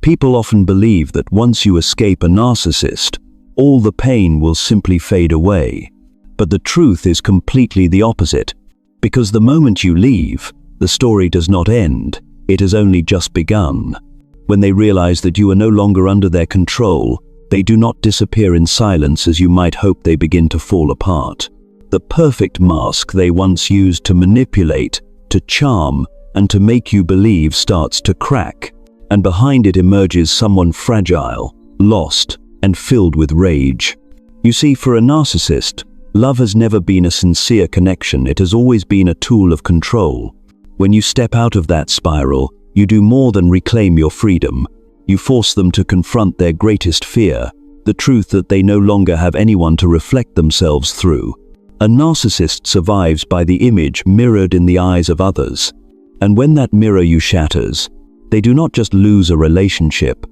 People often believe that once you escape a narcissist, all the pain will simply fade away. But the truth is completely the opposite, because the moment you leave, the story does not end, it has only just begun. When they realize that you are no longer under their control, they do not disappear in silence as you might hope. They begin to fall apart. The perfect mask they once used to manipulate, to charm, and to make you believe starts to crack, and behind it emerges someone fragile, lost, and filled with rage. You see, for a narcissist, love has never been a sincere connection. It has always been a tool of control. When you step out of that spiral, you do more than reclaim your freedom. You force them to confront their greatest fear, the truth that they no longer have anyone to reflect themselves through. A narcissist survives by the image mirrored in the eyes of others. And when that mirror you shatters, they do not just lose a relationship,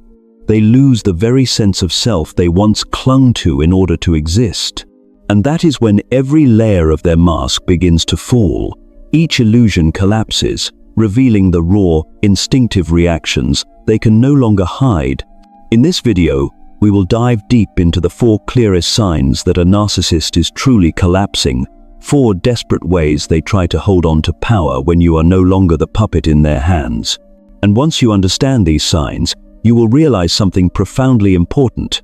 they lose the very sense of self they once clung to in order to exist. And that is when every layer of their mask begins to fall. Each illusion collapses, revealing the raw, instinctive reactions they can no longer hide. In this video, we will dive deep into the 4 clearest signs that a narcissist is truly collapsing, 4 desperate ways they try to hold on to power when you are no longer the puppet in their hands. And once you understand these signs, you will realize something profoundly important.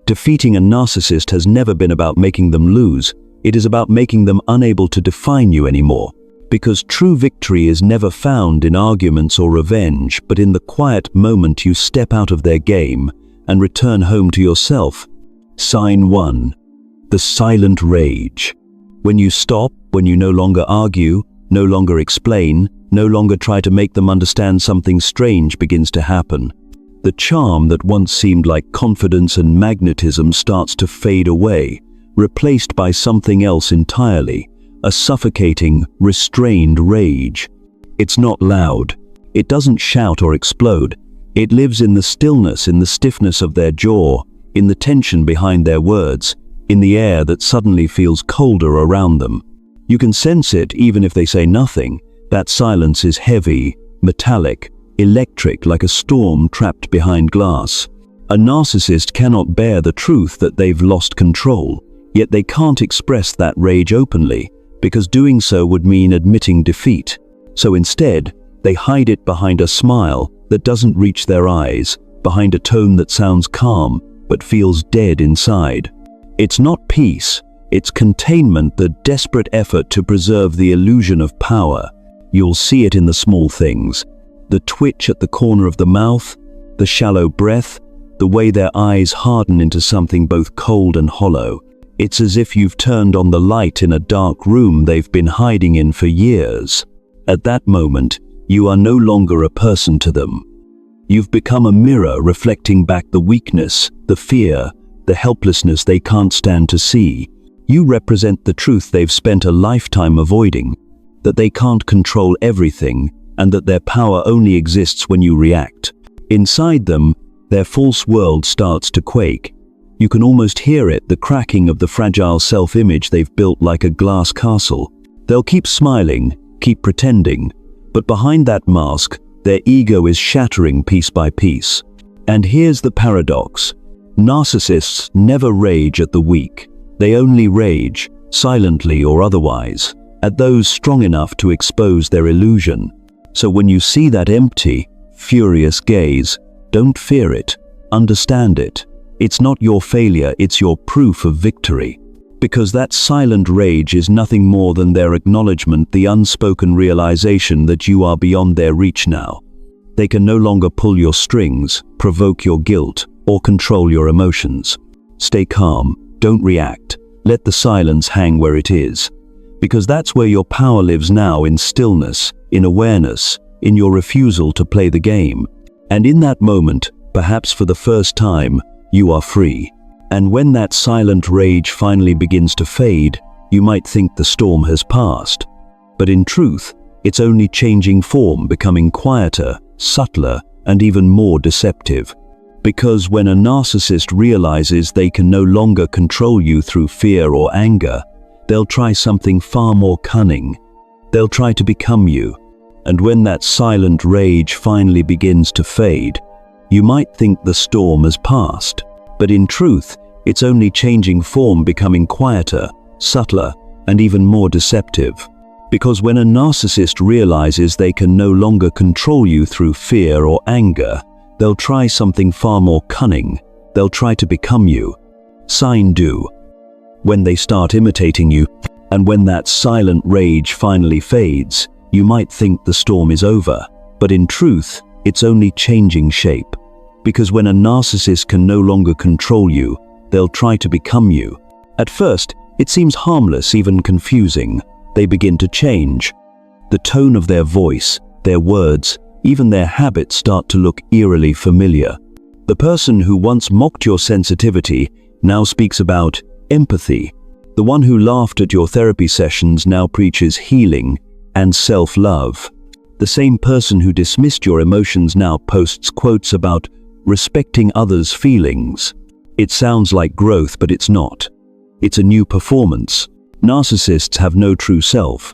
Defeating a narcissist has never been about making them lose. It is about making them unable to define you anymore. Because true victory is never found in arguments or revenge, but in the quiet moment you step out of their game and return home to yourself. Sign 1. The silent rage. When you stop, when you no longer argue, no longer explain, no longer try to make them understand, something strange begins to happen. The charm that once seemed like confidence and magnetism starts to fade away, replaced by something else entirely, a suffocating, restrained rage. It's not loud. It doesn't shout or explode. It lives in the stillness, in the stiffness of their jaw, in the tension behind their words, in the air that suddenly feels colder around them. You can sense it even if they say nothing. That silence is heavy, metallic, electric, like a storm trapped behind glass. A narcissist cannot bear the truth that they've lost control, yet they can't express that rage openly, because doing so would mean admitting defeat. So instead, they hide it behind a smile that doesn't reach their eyes, behind a tone that sounds calm but feels dead inside. It's not peace, it's containment, the desperate effort to preserve the illusion of power. You'll see it in the small things. The twitch at the corner of the mouth, the shallow breath, the way their eyes harden into something both cold and hollow. It's as if you've turned on the light in a dark room they've been hiding in for years. At that moment, you are no longer a person to them. You've become a mirror reflecting back the weakness, the fear, the helplessness they can't stand to see. You represent the truth they've spent a lifetime avoiding, that they can't control everything, and that their power only exists when you react. Inside them, their false world starts to quake. You can almost hear it, the cracking of the fragile self-image they've built like a glass castle. They'll keep smiling, keep pretending, but behind that mask, their ego is shattering piece by piece. And here's the paradox. Narcissists never rage at the weak. They only rage, silently or otherwise, at those strong enough to expose their illusion. So when you see that empty, furious gaze, don't fear it, understand it. It's not your failure, it's your proof of victory. Because that silent rage is nothing more than their acknowledgement, the unspoken realization that you are beyond their reach now. They can no longer pull your strings, provoke your guilt, or control your emotions. Stay calm, don't react, let the silence hang where it is. Because that's where your power lives now, in stillness, in awareness, in your refusal to play the game. And in that moment, perhaps for the first time, you are free. And when that silent rage finally begins to fade, you might think the storm has passed. But in truth, it's only changing form, becoming quieter, subtler, and even more deceptive. Because when a narcissist realizes they can no longer control you through fear or anger, they'll try something far more cunning. They'll try to become you. And when that silent rage finally begins to fade, You might think the storm has passed, but in truth, it's only changing form, becoming quieter, subtler, and even more deceptive. Because when a narcissist realizes they can no longer control you through fear or anger, they'll try something far more cunning. They'll try to become you. Sign do. When they start imitating you, and when that silent rage finally fades, you might think the storm is over. But in truth, it's only changing shape. Because when a narcissist can no longer control you, they'll try to become you. At first, it seems harmless, even confusing. They begin to change. The tone of their voice, their words, even their habits start to look eerily familiar. The person who once mocked your sensitivity now speaks about empathy. The one who laughed at your therapy sessions now preaches healing and self-love. The same person who dismissed your emotions now posts quotes about respecting others' feelings. It sounds like growth, but it's not. It's a new performance. Narcissists have no true self.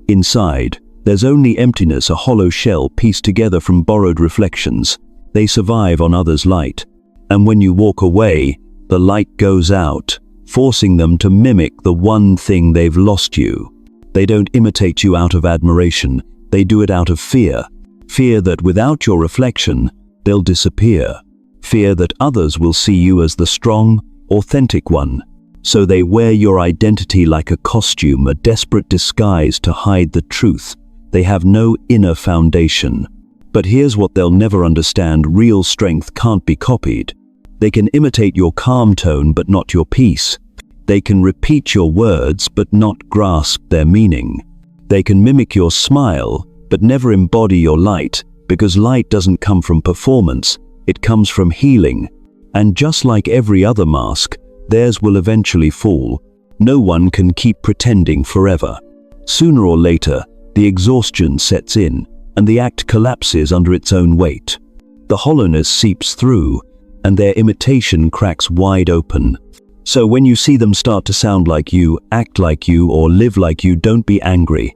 Inside, there's only emptiness, a hollow shell pieced together from borrowed reflections. They survive on others' light. And when you walk away, the light goes out, forcing them to mimic the one thing they've lost you. They don't imitate you out of admiration. They do it out of fear. Fear that without your reflection, they'll disappear. Fear that others will see you as the strong, authentic one. So they wear your identity like a costume, a desperate disguise to hide the truth. They have no inner foundation. But here's what they'll never understand: real strength can't be copied. They can imitate your calm tone but not your peace. They can repeat your words but not grasp their meaning. They can mimic your smile but never embody your light, because light doesn't come from performance, it comes from healing. And just like every other mask, theirs will eventually fall. No one can keep pretending forever. Sooner or later, the exhaustion sets in, and the act collapses under its own weight. The hollowness seeps through, and their imitation cracks wide open. So when you see them start to sound like you, act like you, or live like you, don't be angry.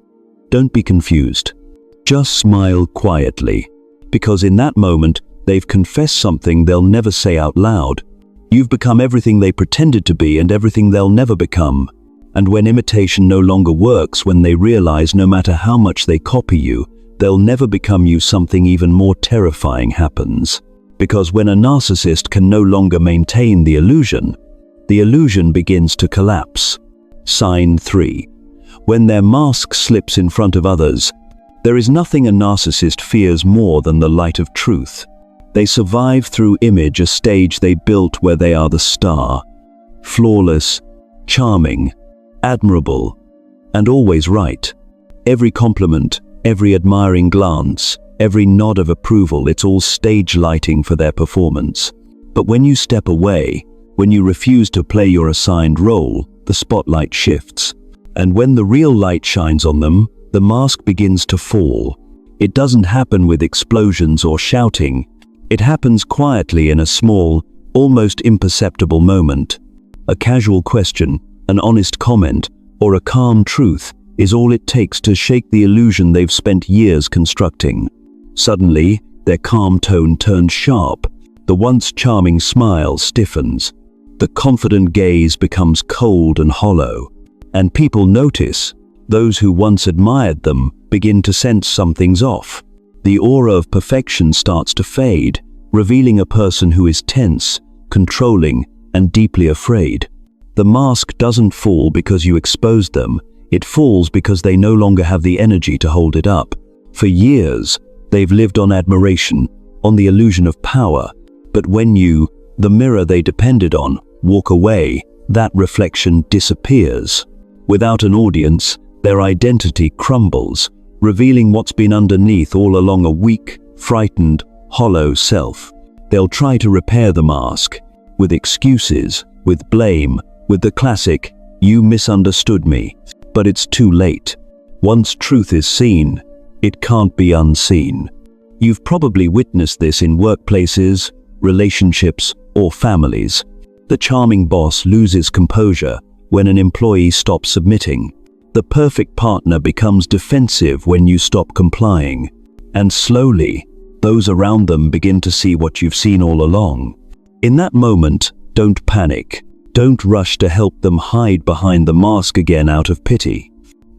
Don't be confused. Just smile quietly. Because in that moment, they've confessed something they'll never say out loud. You've become everything they pretended to be and everything they'll never become. And when imitation no longer works, when they realize no matter how much they copy you, they'll never become you, something even more terrifying happens. Because when a narcissist can no longer maintain the illusion begins to collapse. Sign 3. When their mask slips in front of others, there is nothing a narcissist fears more than the light of truth. They survive through image, a stage they built where they are the star, flawless, charming, admirable, and always right. Every compliment, every admiring glance, every nod of approval, it's all stage lighting for their performance. But when you step away, when you refuse to play your assigned role, the spotlight shifts. And when the real light shines on them, the mask begins to fall. It doesn't happen with explosions or shouting. It happens quietly in a small, almost imperceptible moment. A casual question, an honest comment, or a calm truth is all it takes to shake the illusion they've spent years constructing. Suddenly, their calm tone turns sharp. The once charming smile stiffens. The confident gaze becomes cold and hollow. And people notice. Those who once admired them begin to sense something's off. The aura of perfection starts to fade, revealing a person who is tense, controlling, and deeply afraid. The mask doesn't fall because you exposed them. It falls because they no longer have the energy to hold it up. For years, they've lived on admiration, on the illusion of power. But when you, the mirror they depended on, walk away, that reflection disappears. Without an audience, their identity crumbles, revealing what's been underneath all along: a weak, frightened, hollow self. They'll try to repair the mask, with excuses, with blame, with the classic, "You misunderstood me." But it's too late. Once truth is seen, it can't be unseen. You've probably witnessed this in workplaces, relationships, or families. The charming boss loses composure when an employee stops submitting. The perfect partner becomes defensive when you stop complying. And slowly, those around them begin to see what you've seen all along. In that moment, don't panic. Don't rush to help them hide behind the mask again out of pity.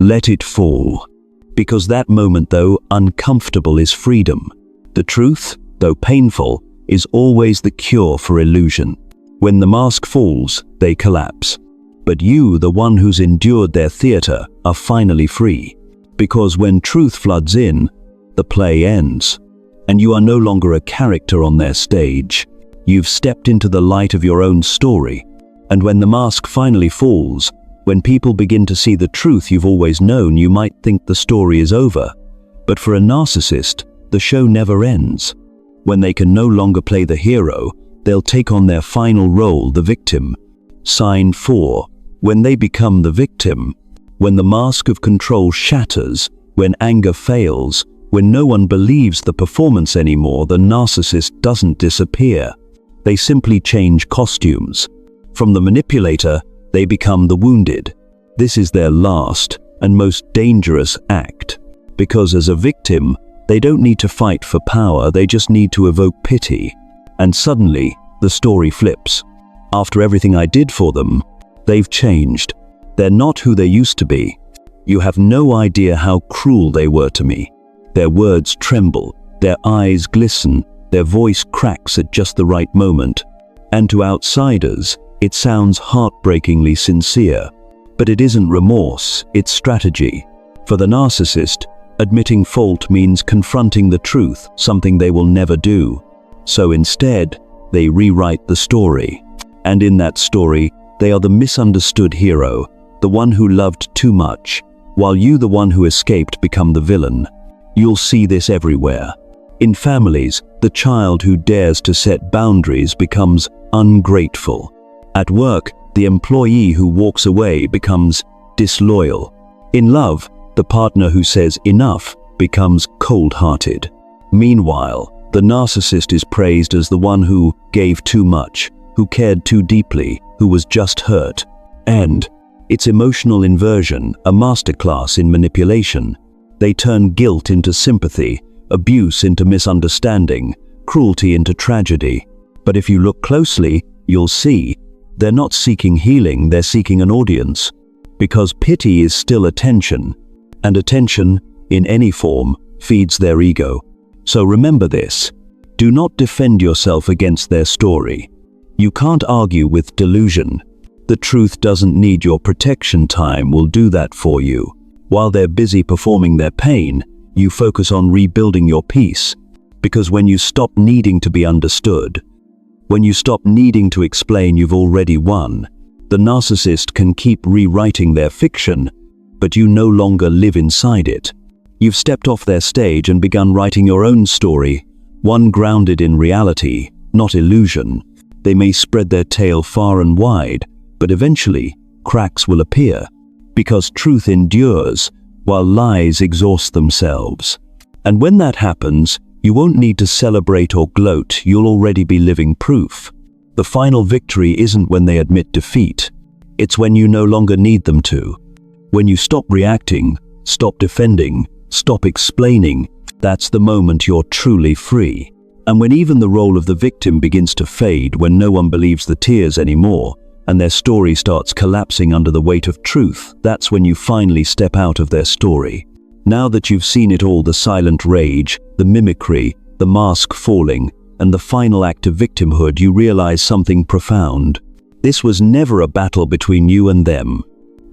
Let it fall. Because that moment, though uncomfortable, is freedom. The truth, though painful, is always the cure for illusion. When the mask falls, they collapse. But you, the one who's endured their theater, are finally free. Because when truth floods in, the play ends. And you are no longer a character on their stage. You've stepped into the light of your own story. And when the mask finally falls, when people begin to see the truth you've always known, you might think the story is over. But for a narcissist, the show never ends. When they can no longer play the hero, they'll take on their final role, the victim. Sign 4. When they become the victim, when the mask of control shatters, when anger fails, when no one believes the performance anymore, the narcissist doesn't disappear. They simply change costumes. From the manipulator, they become the wounded. This is their last and most dangerous act. Because as a victim, they don't need to fight for power, they just need to evoke pity. And suddenly, the story flips. After everything I did for them, they've changed. They're not who they used to be. You have no idea how cruel they were to me. Their words tremble, their eyes glisten, their voice cracks at just the right moment. And to outsiders, it sounds heartbreakingly sincere. But it isn't remorse, it's strategy. For the narcissist, admitting fault means confronting the truth, something they will never do. So instead, they rewrite the story. And in that story, they are the misunderstood hero, the one who loved too much, while you, the one who escaped, become the villain. You'll see this everywhere. In families, the child who dares to set boundaries becomes ungrateful. At work, the employee who walks away becomes disloyal. In love, the partner who says enough becomes cold-hearted. Meanwhile, the narcissist is praised as the one who gave too much, who cared too deeply, who was just hurt. And it's emotional inversion, a masterclass in manipulation. They turn guilt into sympathy, abuse into misunderstanding, cruelty into tragedy. But if you look closely, you'll see they're not seeking healing, they're seeking an audience. Because pity is still attention, and attention, in any form, feeds their ego. So remember this. Do not defend yourself against their story. You can't argue with delusion. The truth doesn't need your protection, time will do that for you. While they're busy performing their pain, you focus on rebuilding your peace. Because when you stop needing to be understood, when you stop needing to explain, you've already won. The narcissist can keep rewriting their fiction, but you no longer live inside it. You've stepped off their stage and begun writing your own story, one grounded in reality, not illusion. They may spread their tale far and wide, but eventually, cracks will appear. Because truth endures, while lies exhaust themselves. And when that happens, you won't need to celebrate or gloat, you'll already be living proof. The final victory isn't when they admit defeat. It's when you no longer need them to. When you stop reacting, stop defending, stop explaining, that's the moment you're truly free. And when even the role of the victim begins to fade, when no one believes the tears anymore, and their story starts collapsing under the weight of truth, that's when you finally step out of their story. Now that you've seen it all, the silent rage, the mimicry, the mask falling, and the final act of victimhood, you realize something profound. This was never a battle between you and them.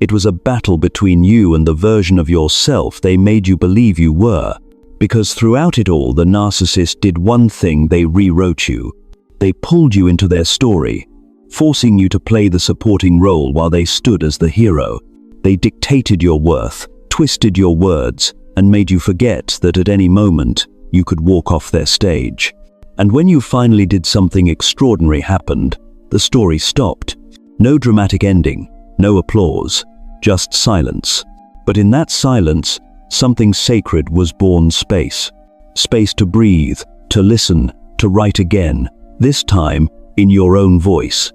It was a battle between you and the version of yourself they made you believe you were. Because throughout it all, the narcissist did one thing: they rewrote you. They pulled you into their story, forcing you to play the supporting role while they stood as the hero. They dictated your worth, twisted your words, and made you forget that at any moment, you could walk off their stage. And when you finally did, something extraordinary happened. The story stopped. No dramatic ending, no applause, just silence. But in that silence, something sacred was born: space. Space to breathe, to listen, to write again, this time in your own voice.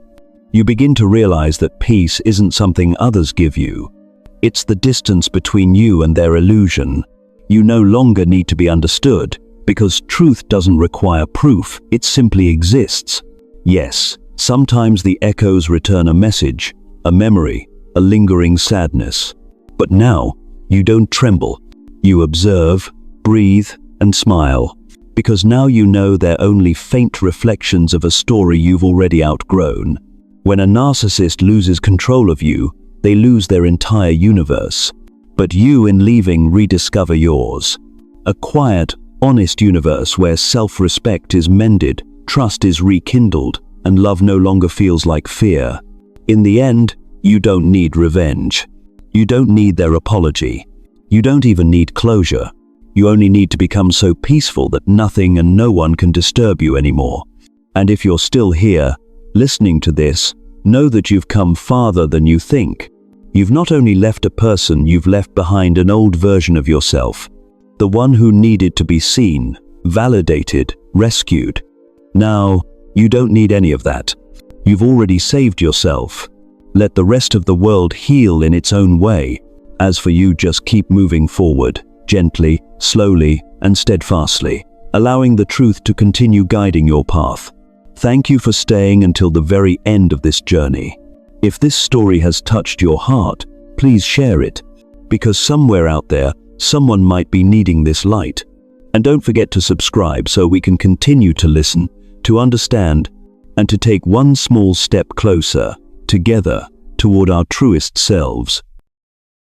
You begin to realize that peace isn't something others give you. It's the distance between you and their illusion. You no longer need to be understood. Because truth doesn't require proof, it simply exists. Yes, sometimes the echoes return a message, a memory, a lingering sadness. But now, you don't tremble. You observe, breathe, and smile. Because now you know they're only faint reflections of a story you've already outgrown. When a narcissist loses control of you, they lose their entire universe. But you, in leaving, rediscover yours. A quiet, honest universe where self-respect is mended, trust is rekindled, and love no longer feels like fear. In the end, you don't need revenge. You don't need their apology. You don't even need closure. You only need to become so peaceful that nothing and no one can disturb you anymore. And if you're still here, listening to this, know that you've come farther than you think. You've not only left a person, you've left behind an old version of yourself. The one who needed to be seen, validated, rescued. Now, you don't need any of that. You've already saved yourself. Let the rest of the world heal in its own way. As for you, just keep moving forward, gently, slowly, and steadfastly, allowing the truth to continue guiding your path. Thank you for staying until the very end of this journey. If this story has touched your heart, please share it, because somewhere out there, someone might be needing this light. And don't forget to subscribe so we can continue to listen, to understand, and to take one small step closer, together, toward our truest selves.